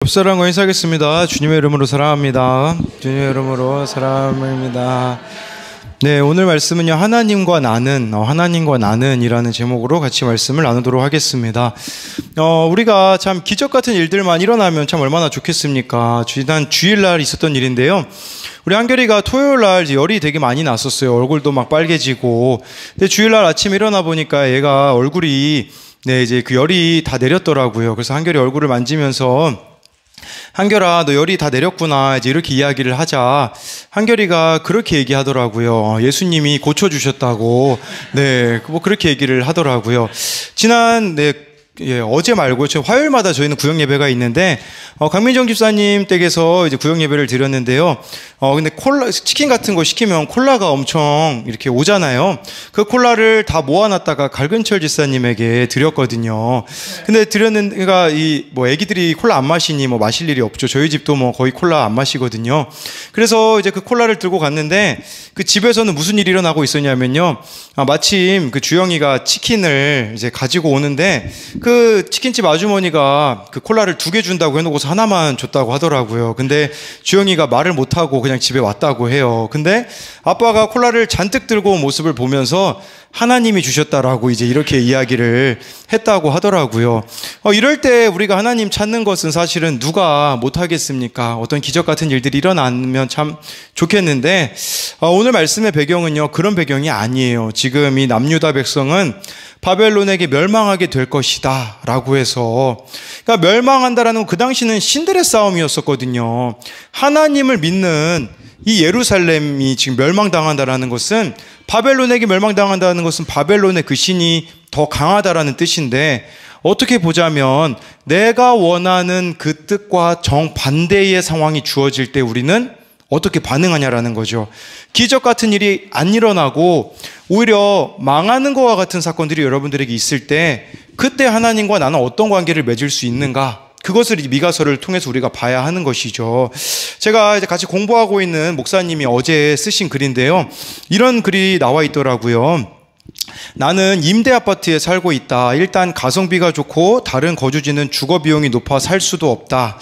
옆사람과 인사하겠습니다. 주님의 이름으로 사랑합니다. 주님의 이름으로 사랑합니다. 네, 오늘 말씀은요, 하나님과 나는 이라는 제목으로 같이 말씀을 나누도록 하겠습니다. 우리가 참 기적 같은 일들만 일어나면 참 얼마나 좋겠습니까? 지난 주일날 있었던 일인데요. 우리 한결이가 토요일날 열이 되게 많이 났었어요. 얼굴도 막 빨개지고. 근데 주일날 아침에 일어나 보니까 얘가 얼굴이 이제 그 열이 다 내렸더라고요. 그래서 한결이 얼굴을 만지면서 한결아, 너 열이 다 내렸구나. 이제 이렇게 이야기를 하자. 한결이가 그렇게 얘기하더라고요. 예수님이 고쳐주셨다고. 네, 뭐 그렇게 얘기를 하더라고요. 어제 말고 지금 화요일마다 저희는 구역 예배가 있는데 강민정 집사님 댁에서 이제 구역 예배를 드렸는데요. 근데 치킨 같은 거 시키면 콜라가 엄청 이렇게 오잖아요. 그 콜라를 다 모아놨다가 갈근철 집사님에게 드렸거든요. 근데 그러니까 애기들이 콜라 안 마시니 뭐 마실 일이 없죠. 저희 집도 뭐 거의 콜라 안 마시거든요. 그래서 이제 그 콜라를 들고 갔는데 그 집에서는 무슨 일이 일어나고 있었냐면요. 마침 그 주영이가 치킨을 이제 가지고 오는데 그 치킨집 아주머니가 그 콜라를 2개 준다고 해놓고서 하나만 줬다고 하더라고요. 근데 주영이가 말을 못하고 그냥 집에 왔다고 해요. 근데 아빠가 콜라를 잔뜩 들고 온 모습을 보면서 하나님이 주셨다라고 이제 이렇게 이야기를 했다고 하더라고요. 이럴 때 우리가 하나님 찾는 것은 사실은 누가 못하겠습니까? 어떤 기적 같은 일들이 일어나면 참 좋겠는데 오늘 말씀의 배경은요, 그런 배경이 아니에요. 지금 이 남유다 백성은 바벨론에게 멸망하게 될 것이다 라고 해서, 그러니까 멸망한다라는 건 그 당시는 신들의 싸움이었었거든요. 하나님을 믿는 이 예루살렘이 지금 멸망당한다라는 것은, 바벨론에게 멸망당한다는 것은 바벨론의 그 신이 더 강하다라는 뜻인데, 어떻게 보자면 내가 원하는 그 뜻과 정반대의 상황이 주어질 때 우리는 어떻게 반응하냐라는 거죠. 기적 같은 일이 안 일어나고 오히려 망하는 것과 같은 사건들이 여러분들에게 있을 때, 그때 하나님과 나는 어떤 관계를 맺을 수 있는가, 그것을 미가서를 통해서 우리가 봐야 하는 것이죠. 제가 이제 같이 공부하고 있는 목사님이 어제 쓰신 글인데요, 이런 글이 나와 있더라고요. 나는 임대 아파트에 살고 있다. 일단 가성비가 좋고 다른 거주지는 주거 비용이 높아 살 수도 없다.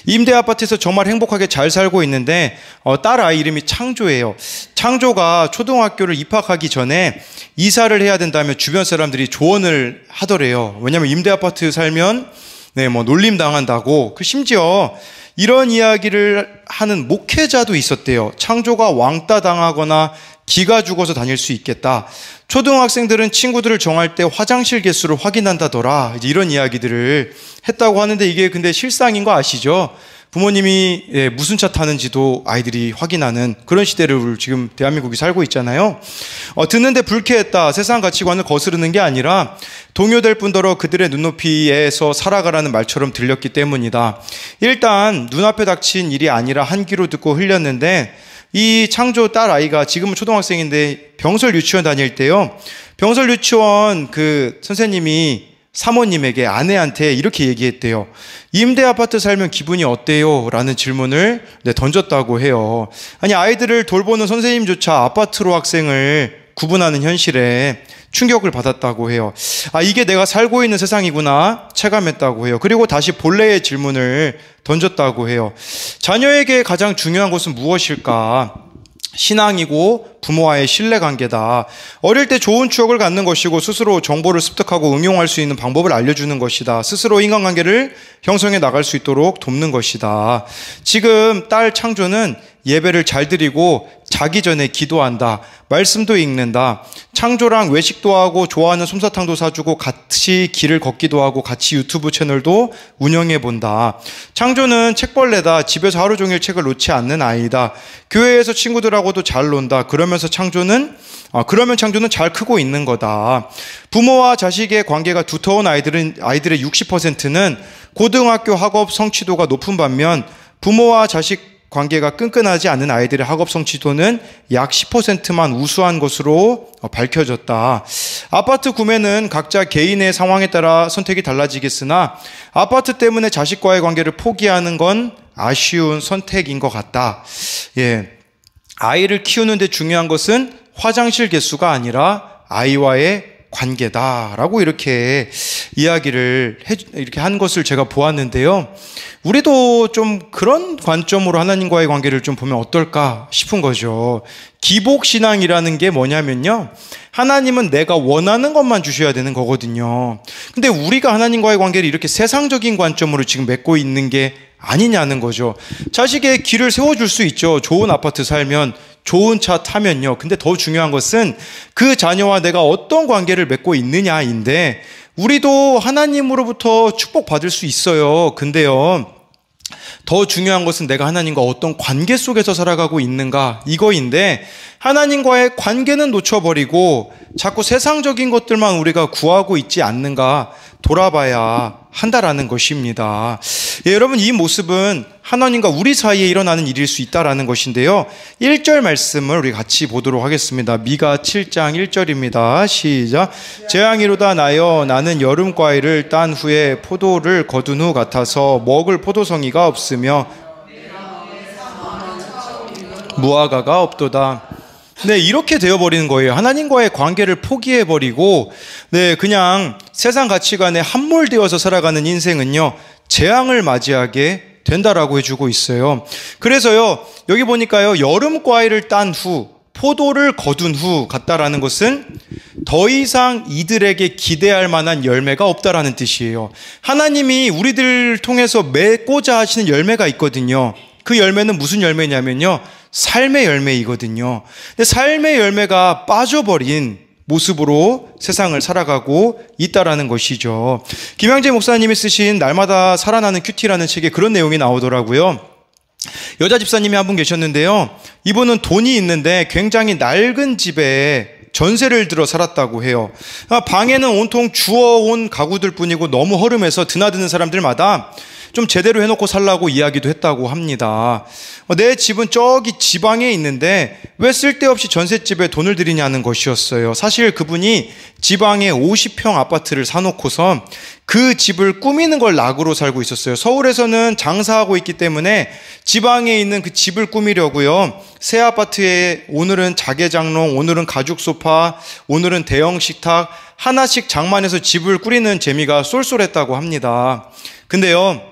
임대 아파트에서 정말 행복하게 잘 살고 있는데 딸 아이 이름이 창조예요. 창조가 초등학교를 입학하기 전에 이사를 해야 된다며 주변 사람들이 조언을 하더래요. 왜냐하면 임대 아파트에 살면 놀림 당한다고. 심지어 이런 이야기를 하는 목회자도 있었대요. 창조가 왕따 당하거나 기가 죽어서 다닐 수 있겠다. 초등학생들은 친구들을 정할 때 화장실 개수를 확인한다더라. 이런 이야기들을 했다고 하는데, 이게 근데 실상인 거 아시죠? 부모님이 무슨 차 타는지도 아이들이 확인하는 그런 시대를 지금 대한민국이 살고 있잖아요. 듣는데 불쾌했다. 세상 가치관을 거스르는 게 아니라 동요될 뿐더러 그들의 눈높이에서 살아가라는 말처럼 들렸기 때문이다. 일단 눈앞에 닥친 일이 아니라 한 귀로 듣고 흘렸는데, 이 창조 딸 아이가 지금은 초등학생인데 병설 유치원 다닐 때요, 병설 유치원 그 선생님이 사모님에게, 아내한테 이렇게 얘기했대요. 임대 아파트 살면 기분이 어때요? 라는 질문을 던졌다고 해요. 아니, 아이들을 돌보는 선생님조차 아파트로 학생을 구분하는 현실에 충격을 받았다고 해요. 이게 내가 살고 있는 세상이구나 체감했다고 해요. 그리고 다시 본래의 질문을 던졌다고 해요. 자녀에게 가장 중요한 것은 무엇일까? 신앙이고 부모와의 신뢰관계다. 어릴 때 좋은 추억을 갖는 것이고 스스로 정보를 습득하고 응용할 수 있는 방법을 알려주는 것이다. 스스로 인간관계를 형성해 나갈 수 있도록 돕는 것이다. 지금 딸 창조는 예배를 잘 드리고 자기 전에 기도한다. 말씀도 읽는다. 창조랑 외식도 하고 좋아하는 솜사탕도 사주고 같이 길을 걷기도 하고 같이 유튜브 채널도 운영해 본다. 창조는 책벌레다. 집에서 하루 종일 책을 놓지 않는 아이다. 교회에서 친구들하고도 잘 논다. 그러면 창조는 잘 크고 있는 거다. 부모와 자식의 관계가 두터운 아이들의 60%는 고등학교 학업 성취도가 높은 반면, 부모와 자식 관계가 끈끈하지 않은 아이들의 학업 성취도는 약 10%만 우수한 것으로 밝혀졌다. 아파트 구매는 각자 개인의 상황에 따라 선택이 달라지겠으나 아파트 때문에 자식과의 관계를 포기하는 건 아쉬운 선택인 것 같다. 아이를 키우는 데 중요한 것은 화장실 개수가 아니라 아이와의 관계다라고 이렇게 이렇게 한 것을 제가 보았는데요. 우리도 좀 그런 관점으로 하나님과의 관계를 좀 보면 어떨까 싶은 거죠. 기복신앙이라는 게 뭐냐면요, 하나님은 내가 원하는 것만 주셔야 되는 거거든요. 근데 우리가 하나님과의 관계를 이렇게 세상적인 관점으로 지금 맺고 있는 게 아니냐는 거죠. 자식의 길을 세워줄 수 있죠. 좋은 아파트 살면, 좋은 차 타면요. 근데 더 중요한 것은 그 자녀와 내가 어떤 관계를 맺고 있느냐인데, 우리도 하나님으로부터 축복받을 수 있어요. 근데요, 더 중요한 것은 내가 하나님과 어떤 관계 속에서 살아가고 있는가, 이거인데, 하나님과의 관계는 놓쳐버리고 자꾸 세상적인 것들만 우리가 구하고 있지 않는가 돌아봐야 한다라는 것입니다. 예, 여러분, 이 모습은 하나님과 우리 사이에 일어나는 일일 수 있다라는 것인데요. 1절 말씀을 우리 같이 보도록 하겠습니다. 미가 7장 1절입니다. 시작. 재앙이로다 나여 나는 여름 과일을 딴 후에 포도를 거둔 후 같아서 먹을 포도송이가 없으며 무화과가 없도다. 네, 이렇게 되어버리는 거예요. 하나님과의 관계를 포기해버리고, 네, 그냥 세상 가치관에 함몰되어서 살아가는 인생은요, 재앙을 맞이하게 된다라고 해주고 있어요. 그래서요, 여기 보니까요, 여름 과일을 딴 후, 포도를 거둔 후 같다라는 것은 더 이상 이들에게 기대할 만한 열매가 없다라는 뜻이에요. 하나님이 우리들 통해서 맺고자 하시는 열매가 있거든요. 그 열매는 무슨 열매냐면요, 삶의 열매이거든요. 근데 삶의 열매가 빠져버린 모습으로 세상을 살아가고 있다라는 것이죠. 김양재 목사님이 쓰신 날마다 살아나는 큐티라는 책에 그런 내용이 나오더라고요. 여자 집사님이 한 분 계셨는데요. 이분은 돈이 있는데 굉장히 낡은 집에 전세를 들어 살았다고 해요. 방에는 온통 주워온 가구들 뿐이고 너무 허름해서 드나드는 사람들마다 좀 제대로 해놓고 살라고 이야기도 했다고 합니다. 내 집은 저기 지방에 있는데 왜 쓸데없이 전셋집에 돈을 들이냐는 것이었어요. 사실 그분이 지방에 50평 아파트를 사놓고서 그 집을 꾸미는 걸 낙으로 살고 있었어요. 서울에서는 장사하고 있기 때문에 지방에 있는 그 집을 꾸미려고요, 새 아파트에 오늘은 자개장롱, 오늘은 가죽 소파, 오늘은 대형 식탁 하나씩 장만해서 집을 꾸리는 재미가 쏠쏠했다고 합니다. 근데요,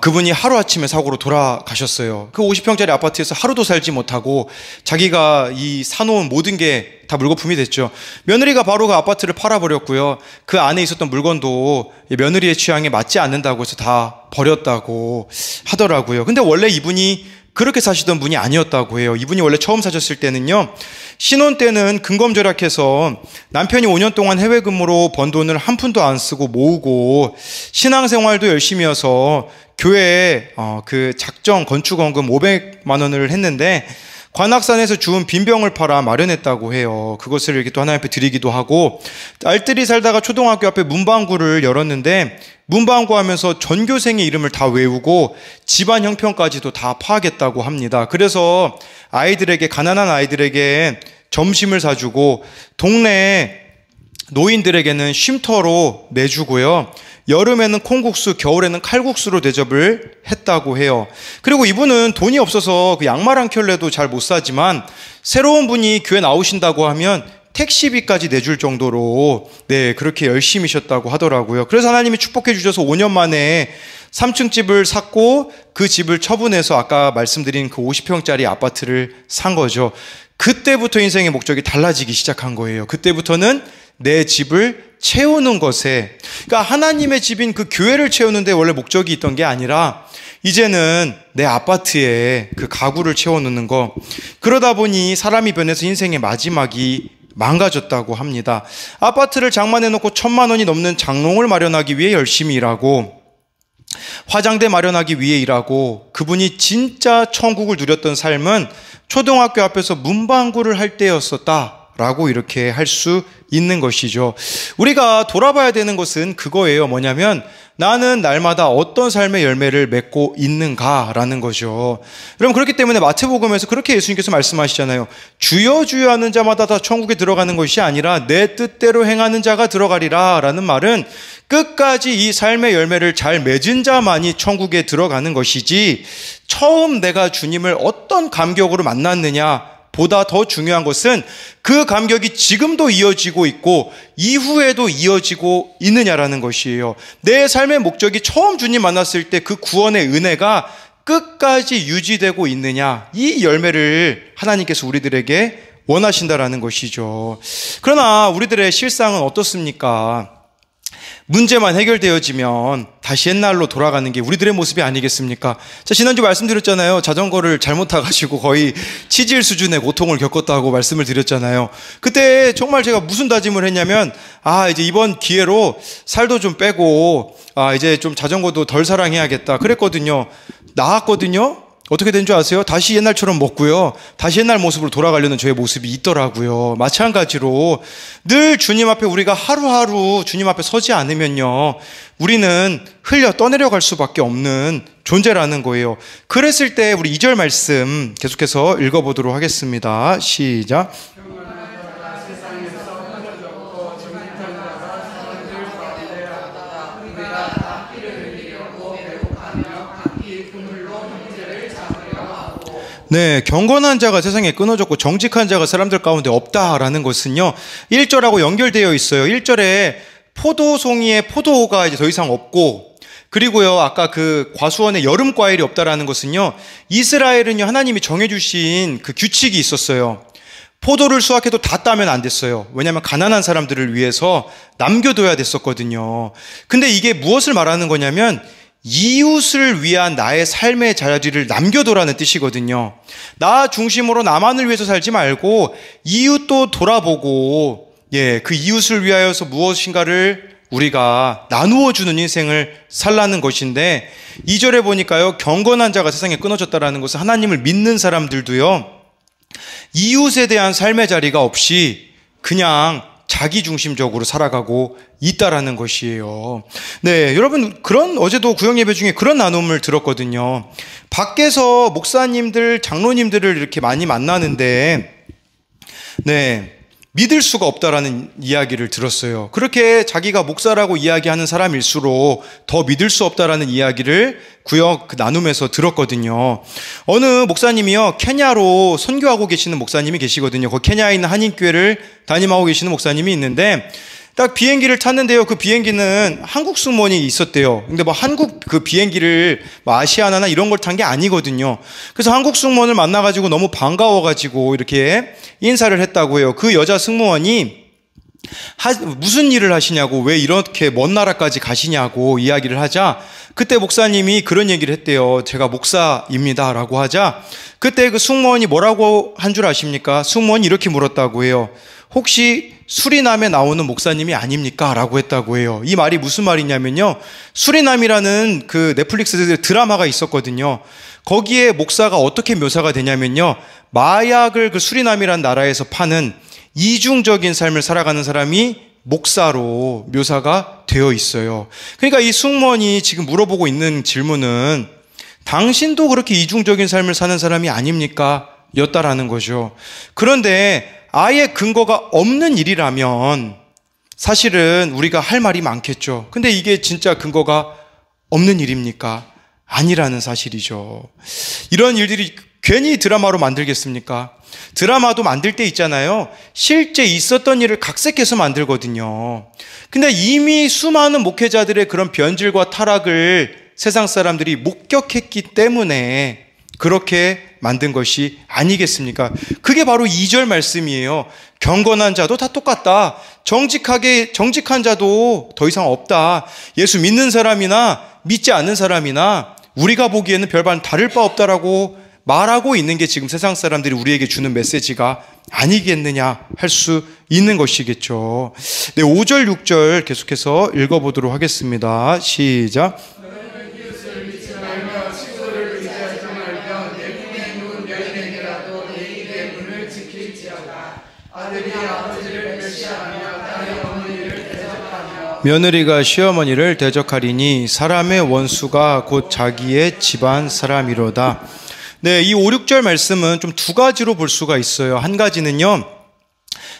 그분이 하루아침에 사고로 돌아가셨어요. 그 50평짜리 아파트에서 하루도 살지 못하고 자기가 이 사놓은 모든 게 다 물거품이 됐죠. 며느리가 바로 그 아파트를 팔아버렸고요. 그 안에 있었던 물건도 며느리의 취향에 맞지 않는다고 해서 다 버렸다고 하더라고요. 근데 원래 이분이 그렇게 사시던 분이 아니었다고 해요. 이분이 원래 처음 사셨을 때는요, 신혼 때는 근검절약해서 남편이 5년 동안 해외 근무로 번 돈을 한 푼도 안 쓰고 모으고 신앙생활도 열심히 해서 교회에 그 작정 건축원금 500만 원을 했는데 관악산에서 주운 빈병을 팔아 마련했다고 해요. 그것을 이렇게 또 하나님 앞에 드리기도 하고, 알뜰히 살다가 초등학교 앞에 문방구를 열었는데 문방구 하면서 전교생의 이름을 다 외우고 집안 형편까지도 다 파악했다고 합니다. 그래서 가난한 아이들에게 점심을 사주고 동네 노인들에게는 쉼터로 내주고요, 여름에는 콩국수, 겨울에는 칼국수로 대접을 했다고 해요. 그리고 이분은 돈이 없어서 그 양말 한 켤레도 잘 못 사지만 새로운 분이 교회 나오신다고 하면 택시비까지 내줄 정도로, 네, 그렇게 열심히셨다고 하더라고요. 그래서 하나님이 축복해 주셔서 5년 만에 3층 집을 샀고 그 집을 처분해서 아까 말씀드린 그 50평짜리 아파트를 산 거죠. 그때부터 인생의 목적이 달라지기 시작한 거예요. 그때부터는 내 집을 채우는 것에, 그러니까 하나님의 집인 그 교회를 채우는데 원래 목적이 있던 게 아니라 이제는 내 아파트에 그 가구를 채워놓는 거, 그러다 보니 사람이 변해서 인생의 마지막이 망가졌다고 합니다. 아파트를 장만해놓고 1,000만 원이 넘는 장롱을 마련하기 위해 열심히 일하고 화장대 마련하기 위해 일하고, 그분이 진짜 천국을 누렸던 삶은 초등학교 앞에서 문방구를 할 때였었다라고 이렇게 할 수 있는 것이죠. 우리가 돌아봐야 되는 것은 그거예요. 뭐냐면 나는 날마다 어떤 삶의 열매를 맺고 있는가라는 거죠. 여러분, 그렇기 때문에 마태복음에서 그렇게 예수님께서 말씀하시잖아요. 주여 주여 하는 자마다 다 천국에 들어가는 것이 아니라 내 뜻대로 행하는 자가 들어가리라 라는 말은 끝까지 이 삶의 열매를 잘 맺은 자만이 천국에 들어가는 것이지, 처음 내가 주님을 어떤 감격으로 만났느냐, 감격보다 더 중요한 것은 그 감격이 지금도 이어지고 있고 이후에도 이어지고 있느냐라는 것이에요. 내 삶의 목적이 처음 주님 만났을 때 그 구원의 은혜가 끝까지 유지되고 있느냐, 이 열매를 하나님께서 우리들에게 원하신다라는 것이죠. 그러나 우리들의 실상은 어떻습니까? 문제만 해결되어지면 다시 옛날로 돌아가는 게 우리들의 모습이 아니겠습니까? 자, 지난주 말씀드렸잖아요. 자전거를 잘못 타가지고 거의 치질 수준의 고통을 겪었다고 말씀을 드렸잖아요. 그때 정말 제가 무슨 다짐을 했냐면, 이제 이번 기회로 살도 좀 빼고, 이제 좀 자전거도 덜 사랑해야겠다. 그랬거든요. 나았거든요. 어떻게 된 줄 아세요? 다시 옛날처럼 먹고요. 다시 옛날 모습으로 돌아가려는 저의 모습이 있더라고요. 마찬가지로 늘 주님 앞에 우리가 하루하루 주님 앞에 서지 않으면요, 우리는 흘려 떠내려갈 수밖에 없는 존재라는 거예요. 그랬을 때 우리 2절 말씀 계속해서 읽어보도록 하겠습니다. 시작. 네, 경건한 자가 세상에 끊어졌고 정직한 자가 사람들 가운데 없다라는 것은요, 1절하고 연결되어 있어요. 1절에 포도송이에 포도가 이제 더 이상 없고, 그리고요, 아까 그 과수원에 여름 과일이 없다라는 것은요, 이스라엘은요, 하나님이 정해주신 그 규칙이 있었어요. 포도를 수확해도 다 따면 안 됐어요. 왜냐하면 가난한 사람들을 위해서 남겨둬야 됐었거든요. 근데 이게 무엇을 말하는 거냐면, 이웃을 위한 나의 삶의 자리를 남겨둬라는 뜻이거든요. 나 중심으로 나만을 위해서 살지 말고 이웃도 돌아보고, 그 이웃을 위하여서 무엇인가를 우리가 나누어 주는 인생을 살라는 것인데, 2절에 보니까요, 경건한 자가 세상에 끊어졌다라는 것은 하나님을 믿는 사람들도요, 이웃에 대한 삶의 자리가 없이 그냥 자기 중심적으로 살아가고 있다라는 것이에요. 네, 여러분, 어제도 구역 예배 중에 그런 나눔을 들었거든요. 밖에서 목사님들, 장로님들을 이렇게 많이 만나는데, 믿을 수가 없다라는 이야기를 들었어요. 그렇게 자기가 목사라고 이야기하는 사람일수록 더 믿을 수 없다라는 이야기를 구역 나눔에서 들었거든요. 어느 목사님이요, 케냐로 선교하고 계시는 목사님이 계시거든요. 그 케냐에 있는 한인교회를 담임하고 계시는 목사님이 있는데, 딱 비행기를 탔는데요, 그 비행기는 한국 승무원이 있었대요. 근데 한국 그 비행기를 아시아나나 이런 걸 탄 게 아니거든요. 그래서 한국 승무원을 만나가지고 너무 반가워가지고 이렇게 인사를 했다고 해요. 그 여자 승무원이 무슨 일을 하시냐고, 왜 이렇게 먼 나라까지 가시냐고 이야기를 하자, 그때 목사님이 그런 얘기를 했대요. 제가 목사입니다 라고 하자, 그때 그 승무원이 뭐라고 한 줄 아십니까? 승무원이 이렇게 물었다고 해요. 혹시 수리남에 나오는 목사님이 아닙니까? 라고 했다고 해요. 이 말이 무슨 말이냐면요, 수리남이라는 그 넷플릭스 드라마가 있었거든요. 거기에 목사가 어떻게 묘사가 되냐면요, 마약을 그 수리남이라는 나라에서 파는 이중적인 삶을 살아가는 사람이 목사로 묘사가 되어 있어요. 그러니까 이 승무원이 지금 물어보고 있는 질문은, 당신도 그렇게 이중적인 삶을 사는 사람이 아닙니까? 였다라는 거죠. 그런데 아예 근거가 없는 일이라면 사실은 우리가 할 말이 많겠죠. 근데 이게 진짜 근거가 없는 일입니까? 아니라는 사실이죠. 이런 일들이 괜히 드라마로 만들겠습니까? 드라마도 만들 때 있잖아요, 실제 있었던 일을 각색해서 만들거든요. 근데 이미 수많은 목회자들의 그런 변질과 타락을 세상 사람들이 목격했기 때문에 그렇게 만든 것이 아니겠습니까? 그게 바로 2절 말씀이에요. 경건한 자도 다 똑같다. 정직한 자도 더 이상 없다. 예수 믿는 사람이나 믿지 않는 사람이나 우리가 보기에는 별반 다를 바 없다라고 말하고 있는 게 지금 세상 사람들이 우리에게 주는 메시지가 아니겠느냐 할 수 있는 것이겠죠. 네, 5절, 6절 계속해서 읽어보도록 하겠습니다. 시작. 며느리가 시어머니를 대적하리니 사람의 원수가 곧 자기의 집안 사람이로다. 네, 이 5, 6절 말씀은 좀 두 가지로 볼 수가 있어요. 한 가지는요,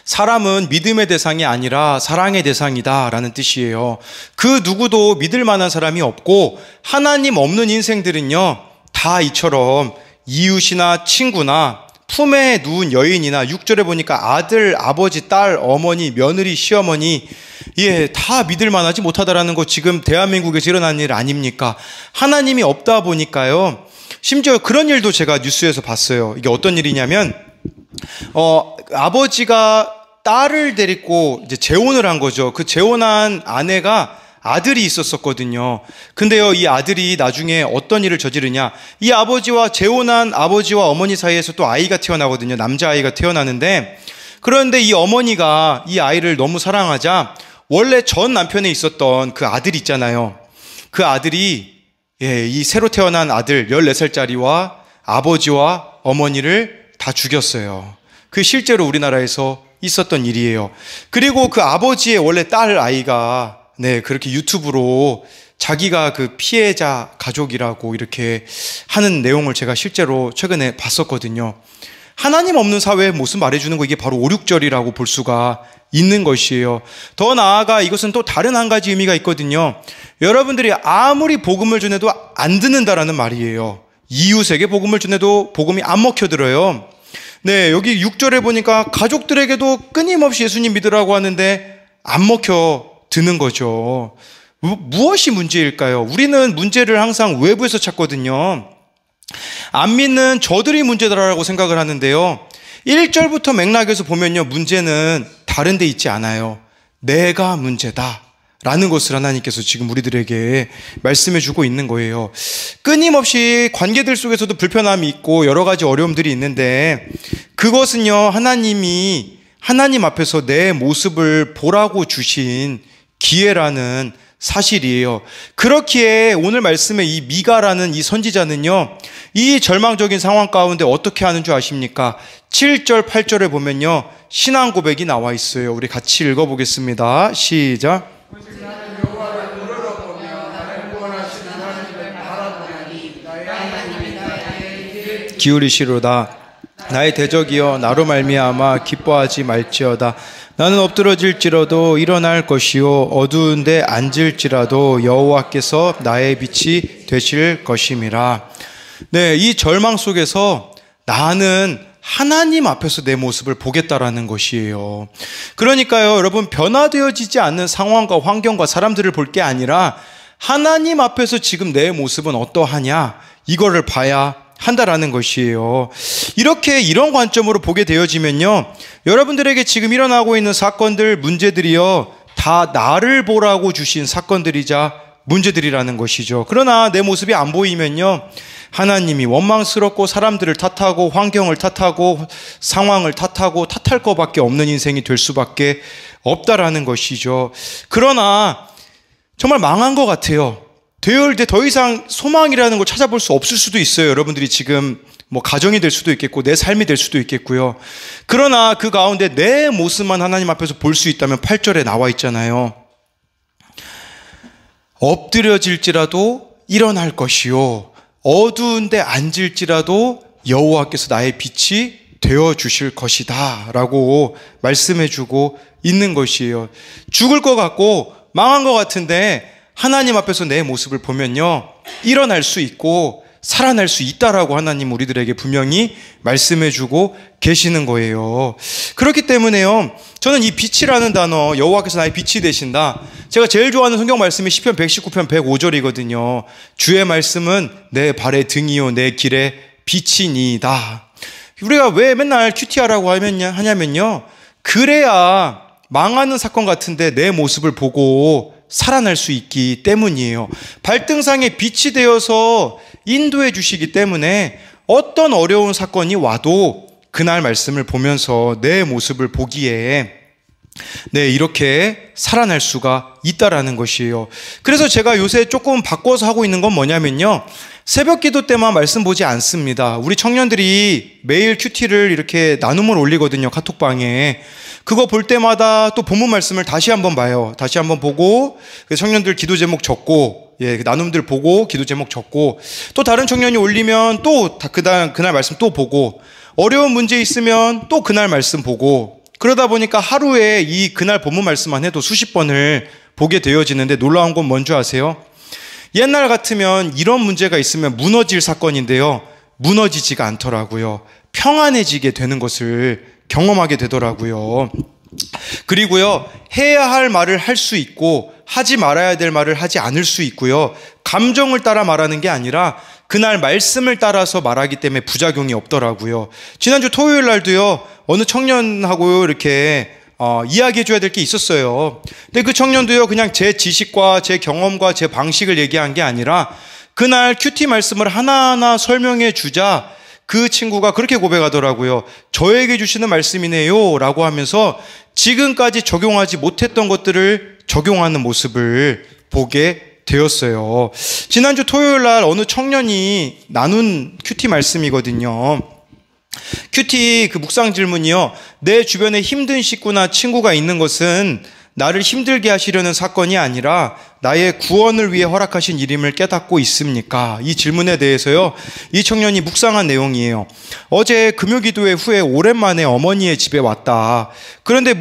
사람은 믿음의 대상이 아니라 사랑의 대상이다 라는 뜻이에요. 그 누구도 믿을 만한 사람이 없고, 하나님 없는 인생들은요, 다 이처럼 이웃이나 친구나 품에 누운 여인이나 6절에 보니까 아들, 아버지, 딸, 어머니, 며느리, 시어머니, 예, 다 믿을 만하지 못하다라는 거 지금 대한민국에서 일어난 일 아닙니까? 하나님이 없다 보니까요. 심지어 그런 일도 제가 뉴스에서 봤어요. 이게 어떤 일이냐면, 아버지가 딸을 데리고 이제 재혼을 한 거죠. 그 재혼한 아내가 아들이 있었거든요. 근데요, 이 아들이 나중에 어떤 일을 저지르냐. 이 아버지와 재혼한 아버지와 어머니 사이에서 또 아이가 태어나거든요. 남자아이가 태어나는데, 그런데 이 어머니가 이 아이를 너무 사랑하자 원래 전 남편에 있었던 그 아들 있잖아요. 그 아들이, 예, 이 새로 태어난 아들 14살짜리와 아버지와 어머니를 다 죽였어요. 그 실제로 우리나라에서 있었던 일이에요. 그리고 그 아버지의 원래 딸 아이가, 네, 그렇게 유튜브로 자기가 그 피해자 가족이라고 이렇게 하는 내용을 제가 실제로 최근에 봤었거든요. 하나님 없는 사회의 모습 말해주는 거, 이게 바로 5, 6절이라고 볼 수가 있는 것이에요. 더 나아가 이것은 또 다른 한 가지 의미가 있거든요. 여러분들이 아무리 복음을 전해도 안 듣는다라는 말이에요. 이웃에게 복음을 전해도 복음이 안 먹혀들어요. 네, 여기 6절에 보니까 가족들에게도 끊임없이 예수님 믿으라고 하는데 안 먹혀드는 거죠. 무엇이 문제일까요? 우리는 문제를 항상 외부에서 찾거든요. 안 믿는 저들이 문제다라고 생각을 하는데요. 1절부터 맥락에서 보면요, 문제는 다른 데 있지 않아요. 내가 문제다 라는 것을 하나님께서 지금 우리들에게 말씀해 주고 있는 거예요. 끊임없이 관계들 속에서도 불편함이 있고 여러 가지 어려움들이 있는데, 그것은요, 하나님 앞에서 내 모습을 보라고 주신 기회라는 사실이에요. 그렇기에 오늘 말씀의 이 미가라는 이 선지자는요, 이 절망적인 상황 가운데 어떻게 하는 줄 아십니까? 7절, 8절에 보면요, 신앙 고백이 나와 있어요. 우리 같이 읽어보겠습니다. 시작. 기울이시로다. 나의 대적이여, 나로 말미암아 기뻐하지 말지어다. 나는 엎드러질지라도 일어날 것이요, 어두운데 앉을지라도 여호와께서 나의 빛이 되실 것임이라. 네, 이 절망 속에서 나는 하나님 앞에서 내 모습을 보겠다라는 것이에요. 그러니까요, 여러분, 변화되어지지 않는 상황과 환경과 사람들을 볼 게 아니라 하나님 앞에서 지금 내 모습은 어떠하냐, 이거를 봐야 한다라는 것이에요. 이렇게 이런 관점으로 보게 되어지면요, 여러분들에게 지금 일어나고 있는 사건들, 문제들이요, 다 나를 보라고 주신 사건들이자 문제들이라는 것이죠. 그러나 내 모습이 안 보이면요, 하나님이 원망스럽고 사람들을 탓하고 환경을 탓하고 상황을 탓하고 탓할 것밖에 없는 인생이 될 수밖에 없다라는 것이죠. 그러나 정말 망한 것 같아요. 되어올 때 더 이상 소망이라는 걸 찾아볼 수 없을 수도 있어요. 여러분들이 지금 뭐 가정이 될 수도 있겠고 내 삶이 될 수도 있겠고요. 그러나 그 가운데 내 모습만 하나님 앞에서 볼 수 있다면 8절에 나와 있잖아요. 엎드려질지라도 일어날 것이요, 어두운데 앉을지라도 여호와께서 나의 빛이 되어주실 것이다 라고 말씀해주고 있는 것이에요. 죽을 것 같고 망한 것 같은데 하나님 앞에서 내 모습을 보면요, 일어날 수 있고 살아날 수 있다라고 하나님 우리들에게 분명히 말씀해주고 계시는 거예요. 그렇기 때문에요, 저는 이 빛이라는 단어, 여호와께서 나의 빛이 되신다, 제가 제일 좋아하는 성경 말씀이 시편 119편 105절이거든요. 주의 말씀은 내 발의 등이요 내 길의 빛이니이다. 우리가 왜 맨날 큐티하라고 하냐면요, 그래야 망하는 사건 같은데 내 모습을 보고 살아날 수 있기 때문이에요. 발등상에 빛이 되어서 인도해 주시기 때문에 어떤 어려운 사건이 와도 그날 말씀을 보면서 내 모습을 보기에 네, 이렇게 살아날 수가 있다라는 것이에요. 그래서 제가 요새 조금 바꿔서 하고 있는 건 뭐냐면요, 새벽 기도 때만 말씀 보지 않습니다. 우리 청년들이 매일 큐티를 이렇게 나눔을 올리거든요, 카톡방에. 그거 볼 때마다 또 본문 말씀을 다시 한번 봐요. 다시 한번 보고 청년들 기도 제목 적고, 예, 나눔들 보고 기도 제목 적고, 또 다른 청년이 올리면 또 그날 말씀 또 보고, 어려운 문제 있으면 또 그날 말씀 보고, 그러다 보니까 하루에 이 그날 본문 말씀만 해도 수십 번을 보게 되어지는데, 놀라운 건 뭔지 아세요? 옛날 같으면 이런 문제가 있으면 무너질 사건인데요, 무너지지가 않더라고요. 평안해지게 되는 것을 경험하게 되더라고요. 그리고요, 해야 할 말을 할 수 있고 하지 말아야 될 말을 하지 않을 수 있고요, 감정을 따라 말하는 게 아니라 그날 말씀을 따라서 말하기 때문에 부작용이 없더라고요. 지난주 토요일 날도요, 어느 청년하고 이렇게 이야기해 줘야 될 게 있었어요. 근데 그 청년도요, 그냥 제 지식과 제 경험과 제 방식을 얘기한 게 아니라 그날 큐티 말씀을 하나하나 설명해 주자 그 친구가 그렇게 고백하더라고요. 저에게 주시는 말씀이네요 라고 하면서 지금까지 적용하지 못했던 것들을 적용하는 모습을 보게 되었어요. 지난주 토요일 날 어느 청년이 나눈 큐티 말씀이거든요. 큐티 그 묵상 질문이요, 내 주변에 힘든 식구나 친구가 있는 것은 나를 힘들게 하시려는 사건이 아니라 나의 구원을 위해 허락하신 일임을 깨닫고 있습니까? 이 질문에 대해서요, 이 청년이 묵상한 내용이에요. 어제 금요기도회 후에 오랜만에 어머니의 집에 왔다. 그런데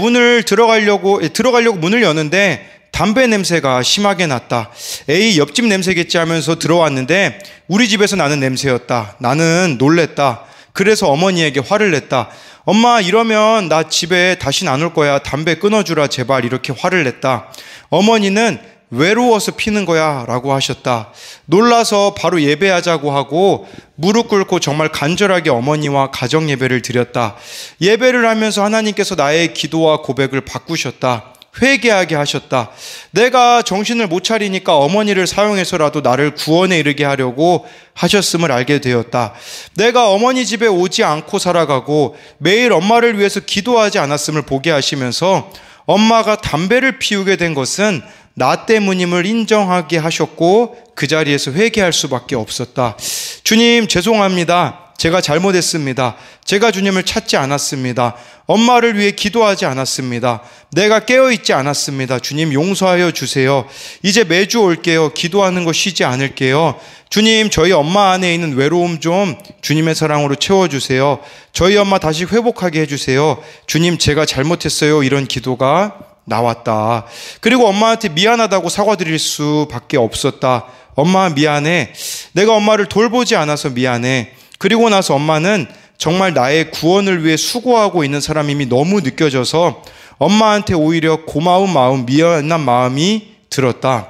들어가려고 문을 여는데 담배 냄새가 심하게 났다. 에이, 옆집 냄새겠지 하면서 들어왔는데 우리 집에서 나는 냄새였다. 나는 놀랬다. 그래서 어머니에게 화를 냈다. 엄마, 이러면 나 집에 다신 안 올 거야. 담배 끊어주라 제발. 이렇게 화를 냈다. 어머니는 외로워서 피는 거야 라고 하셨다. 놀라서 바로 예배하자고 하고 무릎 꿇고 정말 간절하게 어머니와 가정 예배를 드렸다. 예배를 하면서 하나님께서 나의 기도와 고백을 바꾸셨다. 회개하게 하셨다. 내가 정신을 못 차리니까 어머니를 사용해서라도 나를 구원에 이르게 하려고 하셨음을 알게 되었다. 내가 어머니 집에 오지 않고 살아가고 매일 엄마를 위해서 기도하지 않았음을 보게 하시면서 엄마가 담배를 피우게 된 것은 나 때문임을 인정하게 하셨고 그 자리에서 회개할 수밖에 없었다. 주님, 죄송합니다. 제가 잘못했습니다. 제가 주님을 찾지 않았습니다. 엄마를 위해 기도하지 않았습니다. 내가 깨어있지 않았습니다. 주님, 용서하여 주세요. 이제 매주 올게요. 기도하는 거 쉬지 않을게요. 주님, 저희 엄마 안에 있는 외로움 좀 주님의 사랑으로 채워주세요. 저희 엄마 다시 회복하게 해주세요. 주님, 제가 잘못했어요. 이런 기도가 나왔다. 그리고 엄마한테 미안하다고 사과드릴 수밖에 없었다. 엄마 미안해. 내가 엄마를 돌보지 않아서 미안해. 그리고 나서 엄마는 정말 나의 구원을 위해 수고하고 있는 사람임이 너무 느껴져서 엄마한테 오히려 고마운 마음, 미안한 마음이 들었다.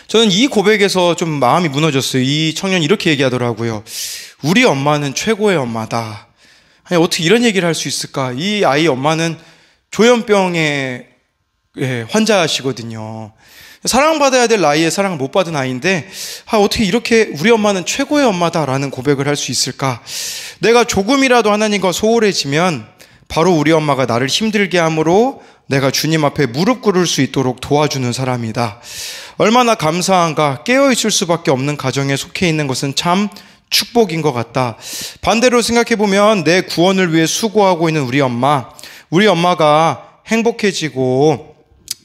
저는 이 고백에서 좀 마음이 무너졌어요. 이 청년이 이렇게 얘기하더라고요. 우리 엄마는 최고의 엄마다. 아니, 어떻게 이런 얘기를 할 수 있을까? 이 아이 엄마는 조현병의 환자시거든요. 사랑받아야 될 나이에 사랑을 못 받은 아이인데 어떻게 이렇게 우리 엄마는 최고의 엄마다라는 고백을 할 수 있을까? 내가 조금이라도 하나님과 소홀해지면 바로 우리 엄마가 나를 힘들게 함으로 내가 주님 앞에 무릎 꿇을 수 있도록 도와주는 사람이다. 얼마나 감사한가. 깨어있을 수밖에 없는 가정에 속해 있는 것은 참 축복인 것 같다. 반대로 생각해보면 내 구원을 위해 수고하고 있는 우리 엄마가 행복해지고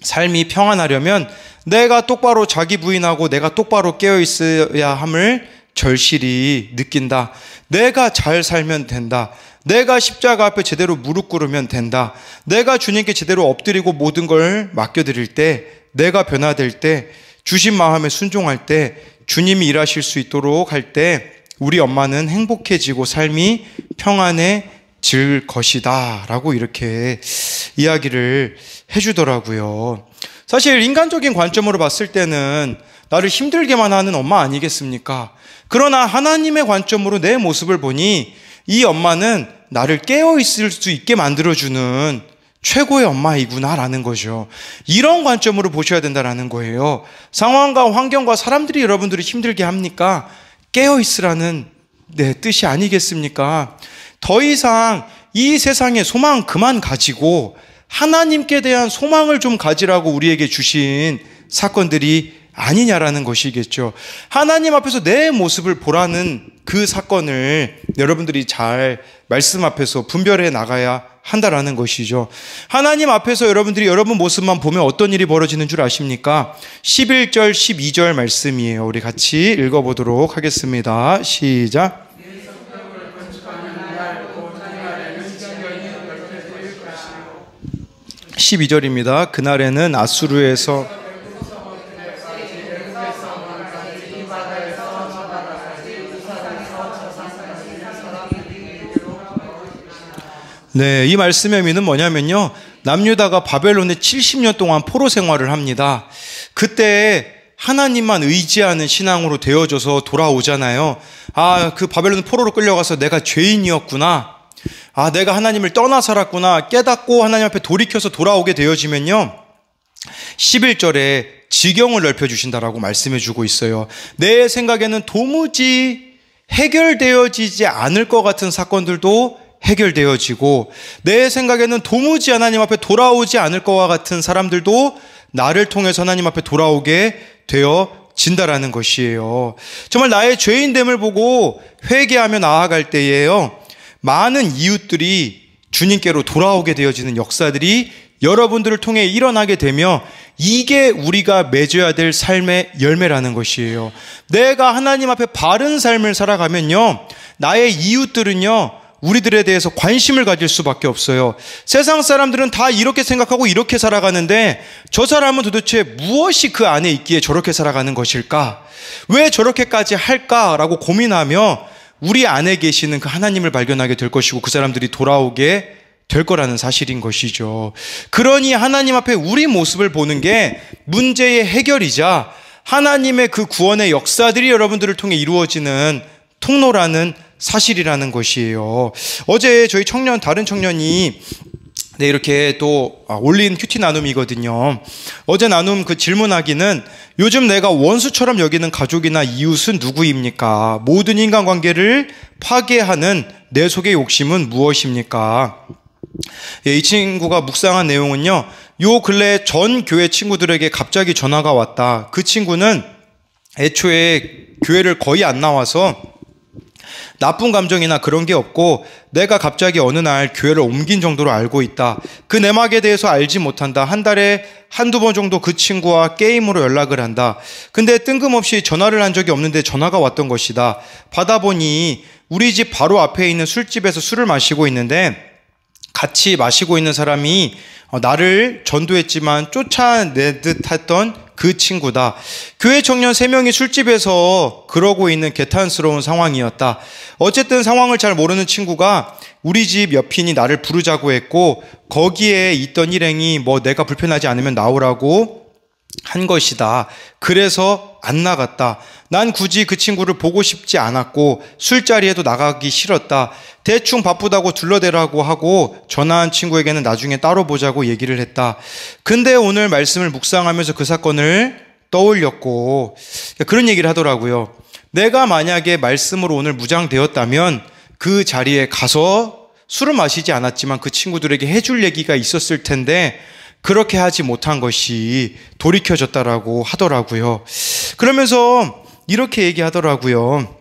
삶이 평안하려면 내가 똑바로 자기 부인하고 내가 똑바로 깨어있어야 함을 절실히 느낀다. 내가 잘 살면 된다. 내가 십자가 앞에 제대로 무릎 꿇으면 된다. 내가 주님께 제대로 엎드리고 모든 걸 맡겨드릴 때, 내가 변화될 때, 주신 마음에 순종할 때, 주님이 일하실 수 있도록 할 때 우리 엄마는 행복해지고 삶이 평안해질 것이다 라고 이렇게 이야기를 해주더라고요. 사실 인간적인 관점으로 봤을 때는 나를 힘들게만 하는 엄마 아니겠습니까? 그러나 하나님의 관점으로 내 모습을 보니 이 엄마는 나를 깨어있을 수 있게 만들어주는 최고의 엄마이구나라는 거죠. 이런 관점으로 보셔야 된다라는 거예요. 상황과 환경과 사람들이 여러분들을 힘들게 합니까? 깨어있으라는 뜻이 아니겠습니까? 더 이상 이 세상에 소망 그만 가지고 하나님께 대한 소망을 좀 가지라고 우리에게 주신 사건들이 아니냐라는 것이겠죠. 하나님 앞에서 내 모습을 보라는 그 사건을 여러분들이 잘 말씀 앞에서 분별해 나가야 한다라는 것이죠. 하나님 앞에서 여러분들이 여러분 모습만 보면 어떤 일이 벌어지는 줄 아십니까? 11절, 12절 말씀이에요. 우리 같이 읽어보도록 하겠습니다. 시작. 12절입니다. 그날에는 아수르에서 네, 이 말씀의 의미는 뭐냐면요. 남유다가 바벨론에 70년 동안 포로 생활을 합니다. 그때 하나님만 의지하는 신앙으로 되어져서 돌아오잖아요. 그 바벨론 포로로 끌려가서 내가 죄인이었구나. 내가 하나님을 떠나 살았구나. 깨닫고 하나님 앞에 돌이켜서 돌아오게 되어지면요. 11절에 지경을 넓혀주신다라고 말씀해 주고 있어요. 내 생각에는 도무지 해결되어지지 않을 것 같은 사건들도 해결되어지고, 내 생각에는 도무지 하나님 앞에 돌아오지 않을 것과 같은 사람들도 나를 통해서 하나님 앞에 돌아오게 되어진다라는 것이에요. 정말 나의 죄인됨을 보고 회개하며 나아갈 때에요, 많은 이웃들이 주님께로 돌아오게 되어지는 역사들이 여러분들을 통해 일어나게 되며, 이게 우리가 맺어야 될 삶의 열매라는 것이에요. 내가 하나님 앞에 바른 삶을 살아가면요, 나의 이웃들은요, 우리들에 대해서 관심을 가질 수밖에 없어요. 세상 사람들은 다 이렇게 생각하고 이렇게 살아가는데, 저 사람은 도대체 무엇이 그 안에 있기에 저렇게 살아가는 것일까? 왜 저렇게까지 할까라고 고민하며 우리 안에 계시는 그 하나님을 발견하게 될 것이고, 그 사람들이 돌아오게 될 거라는 사실인 것이죠. 그러니 하나님 앞에 우리 모습을 보는 게 문제의 해결이자 하나님의 그 구원의 역사들이 여러분들을 통해 이루어지는 통로라는 사실이라는 것이에요. 어제 저희 다른 청년이 이렇게 또 올린 큐티 나눔이거든요. 어제 나눔 그 질문하기는, 요즘 내가 원수처럼 여기는 가족이나 이웃은 누구입니까? 모든 인간관계를 파괴하는 내 속의 욕심은 무엇입니까? 이 친구가 묵상한 내용은요, 요 근래 전 교회 친구들에게 갑자기 전화가 왔다. 그 친구는 애초에 교회를 거의 안 나와서 나쁜 감정이나 그런 게 없고, 내가 갑자기 어느 날 교회를 옮긴 정도로 알고 있다. 그 내막에 대해서 알지 못한다. 한 달에 한두 번 정도 그 친구와 게임으로 연락을 한다. 근데 뜬금없이 전화를 한 적이 없는데 전화가 왔던 것이다. 받아보니 우리 집 바로 앞에 있는 술집에서 술을 마시고 있는데, 같이 마시고 있는 사람이 나를 전도했지만 쫓아내 듯 했던 그 친구다. 교회 청년 3명이 술집에서 그러고 있는 개탄스러운 상황이었다. 어쨌든 상황을 잘 모르는 친구가 우리 집 옆인이 나를 부르자고 했고, 거기에 있던 일행이 내가 불편하지 않으면 나오라고 한 것이다. 그래서 안 나갔다. 난 굳이 그 친구를 보고 싶지 않았고 술자리에도 나가기 싫었다. 대충 바쁘다고 둘러대라고 하고 전화한 친구에게는 나중에 따로 보자고 얘기를 했다. 근데 오늘 말씀을 묵상하면서 그 사건을 떠올렸고, 그런 얘기를 하더라고요. 내가 만약에 말씀으로 오늘 무장되었다면 그 자리에 가서 술을 마시지 않았지만 그 친구들에게 해줄 얘기가 있었을 텐데, 그렇게 하지 못한 것이 돌이켜졌다라고 하더라고요. 그러면서 이렇게 얘기하더라고요.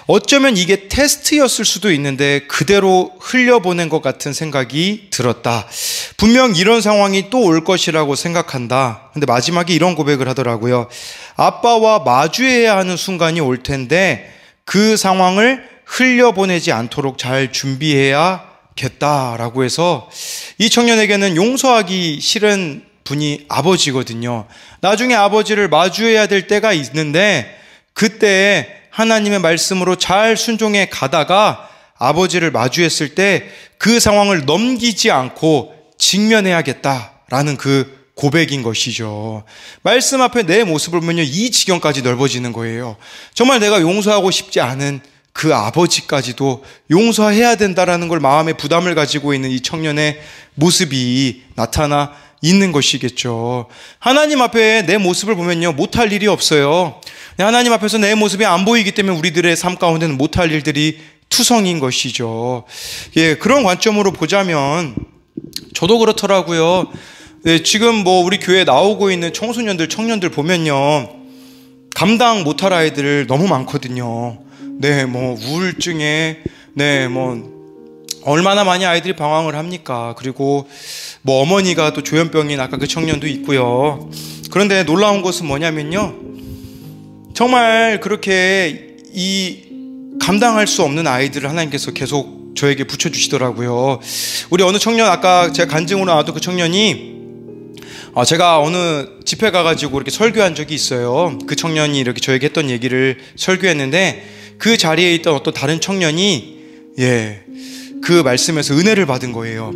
어쩌면 이게 테스트였을 수도 있는데 그대로 흘려보낸 것 같은 생각이 들었다. 분명 이런 상황이 또 올 것이라고 생각한다. 근데 마지막에 이런 고백을 하더라고요. 아빠와 마주해야 하는 순간이 올 텐데 그 상황을 흘려보내지 않도록 잘 준비해야겠다라고 해서, 이 청년에게는 용서하기 싫은 분이 아버지거든요. 나중에 아버지를 마주해야 될 때가 있는데, 그때 하나님의 말씀으로 잘 순종해 가다가 아버지를 마주했을 때 그 상황을 넘기지 않고 직면해야겠다라는 그 고백인 것이죠. 말씀 앞에 내 모습을 보면요, 이 지경까지 넓어지는 거예요. 정말 내가 용서하고 싶지 않은 그 아버지까지도 용서해야 된다라는 걸 마음에 부담을 가지고 있는 이 청년의 모습이 나타나 있는 것이겠죠. 하나님 앞에 내 모습을 보면요, 못할 일이 없어요. 하나님 앞에서 내 모습이 안 보이기 때문에 우리들의 삶 가운데는 못할 일들이 투성인 것이죠. 그런 관점으로 보자면 저도 그렇더라고요. 지금 우리 교회에 나오고 있는 청소년들, 청년들 보면요, 감당 못할 아이들 너무 많거든요. 우울증에, 얼마나 많이 아이들이 방황을 합니까? 그리고 어머니가 또 조현병인 아까 그 청년도 있고요. 그런데 놀라운 것은 뭐냐면요, 정말 그렇게 감당할 수 없는 아이들을 하나님께서 계속 저에게 붙여주시더라고요. 우리 어느 청년, 아까 제가 간증으로 나왔던 그 청년이, 제가 어느 집회 가가지고 이렇게 설교한 적이 있어요. 그 청년이 이렇게 저에게 했던 얘기를 설교했는데, 그 자리에 있던 어떤 다른 청년이 그 말씀에서 은혜를 받은 거예요.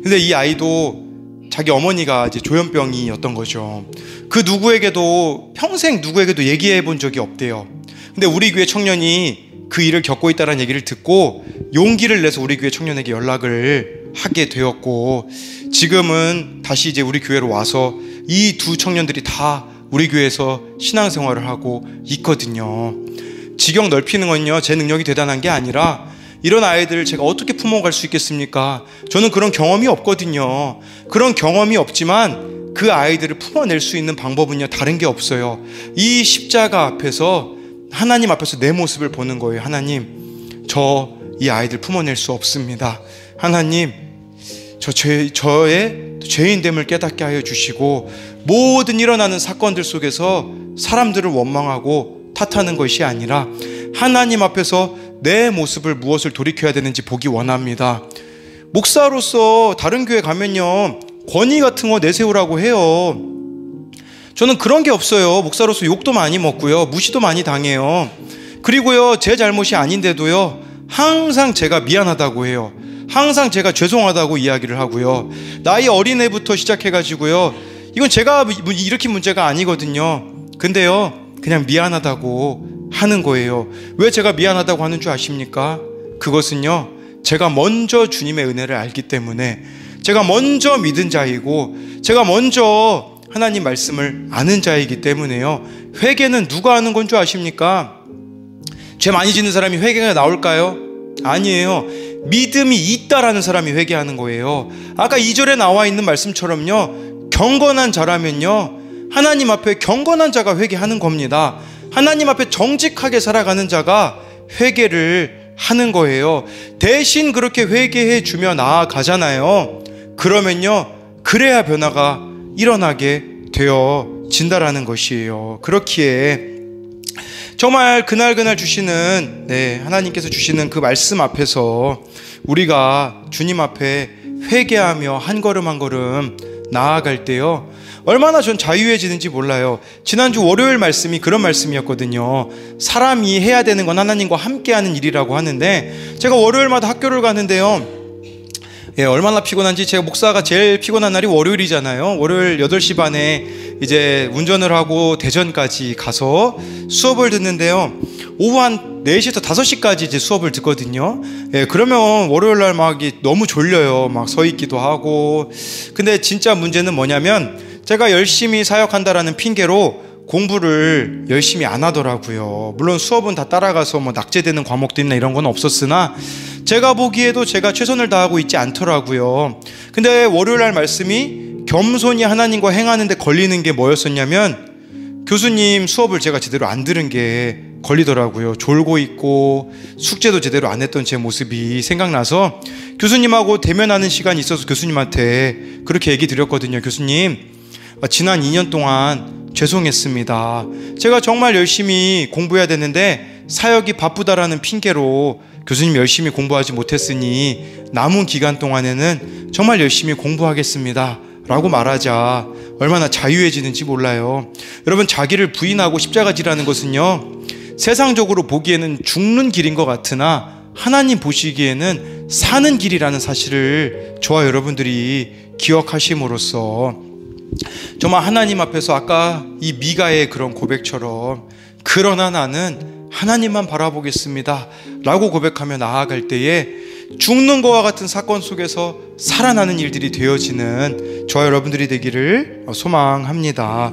근데 이 아이도 자기 어머니가 이제 조현병이었던 거죠. 그 누구에게도 평생 누구에게도 얘기해 본 적이 없대요. 근데 우리 교회 청년이 그 일을 겪고 있다는 얘기를 듣고 용기를 내서 우리 교회 청년에게 연락을 하게 되었고, 지금은 다시 이제 우리 교회로 와서 이 두 청년들이 다 우리 교회에서 신앙생활을 하고 있거든요. 지경 넓히는 건요, 제 능력이 대단한 게 아니라 이런 아이들을 제가 어떻게 품어갈 수 있겠습니까? 저는 그런 경험이 없거든요. 그런 경험이 없지만 그 아이들을 품어낼 수 있는 방법은요, 다른 게 없어요. 이 십자가 앞에서, 하나님 앞에서 내 모습을 보는 거예요. 하나님, 저 이 아이들 품어낼 수 없습니다. 하나님, 저의 죄인됨을 깨닫게 하여 주시고, 모든 일어나는 사건들 속에서 사람들을 원망하고 탓하는 것이 아니라 하나님 앞에서 내 모습을 무엇을 돌이켜야 되는지 보기 원합니다. 목사로서 다른 교회 가면요, 권위 같은 거 내세우라고 해요. 저는 그런 게 없어요. 목사로서 욕도 많이 먹고요, 무시도 많이 당해요. 그리고요, 제 잘못이 아닌데도요, 항상 제가 미안하다고 해요. 항상 제가 죄송하다고 이야기를 하고요. 나이 어린애부터 시작해가지고요, 이건 제가 일으킨 문제가 아니거든요. 근데요, 그냥 미안하다고 하는 거예요. 왜 제가 미안하다고 하는 줄 아십니까? 그것은요, 제가 먼저 주님의 은혜를 알기 때문에, 제가 먼저 믿은 자이고, 제가 먼저 하나님 말씀을 아는 자이기 때문에요. 회개는 누가 하는 건 줄 아십니까? 죄 많이 짓는 사람이 회개가 나올까요? 아니에요. 믿음이 있다라는 사람이 회개하는 거예요. 아까 2절에 나와 있는 말씀처럼요, 경건한 자라면요, 하나님 앞에 경건한 자가 회개하는 겁니다. 하나님 앞에 정직하게 살아가는 자가 회개를 하는 거예요. 대신 그렇게 회개해 주며 나아가잖아요. 그러면요, 그래야 변화가 일어나게 되어진다라는 것이에요. 그렇기에 정말 그날 주시는, 하나님께서 주시는 그 말씀 앞에서 우리가 주님 앞에 회개하며 한 걸음 한 걸음 나아갈 때요, 얼마나 전 자유해지는지 몰라요. 지난주 월요일 말씀이 그런 말씀이었거든요. 사람이 해야 되는 건 하나님과 함께하는 일이라고 하는데, 제가 월요일마다 학교를 가는데요, 얼마나 피곤한지, 제가 목사가 제일 피곤한 날이 월요일이잖아요. 월요일 8시 반에 이제 운전을 하고 대전까지 가서 수업을 듣는데요, 오후 한 4시부터 5시까지 이제 수업을 듣거든요. 그러면 월요일 날 막 너무 졸려요. 막 서 있기도 하고. 근데 진짜 문제는 뭐냐면, 제가 열심히 사역한다라는 핑계로 공부를 열심히 안 하더라고요. 물론 수업은 다 따라가서 뭐 낙제되는 과목도 있나 이런 건 없었으나, 제가 보기에도 제가 최선을 다하고 있지 않더라고요. 근데 월요일날 말씀이 겸손히 하나님과 행하는데 걸리는 게 뭐였었냐면, 교수님 수업을 제가 제대로 안 들은 게 걸리더라고요. 졸고 있고 숙제도 제대로 안 했던 제 모습이 생각나서 교수님하고 대면하는 시간이 있어서 교수님한테 그렇게 얘기 드렸거든요. 교수님, 지난 2년 동안 죄송했습니다. 제가 정말 열심히 공부해야 되는데 사역이 바쁘다라는 핑계로 교수님 열심히 공부하지 못했으니 남은 기간 동안에는 정말 열심히 공부하겠습니다 라고 말하자 얼마나 자유해지는지 몰라요. 여러분, 자기를 부인하고 십자가지라는 것은요, 세상적으로 보기에는 죽는 길인 것 같으나 하나님 보시기에는 사는 길이라는 사실을 저와 여러분들이 기억하심으로써 정말 하나님 앞에서 아까 이 미가의 그런 고백처럼, 그러나 나는 하나님만 바라보겠습니다 라고 고백하며 나아갈 때에 죽는 것과 같은 사건 속에서 살아나는 일들이 되어지는 저와 여러분들이 되기를 소망합니다.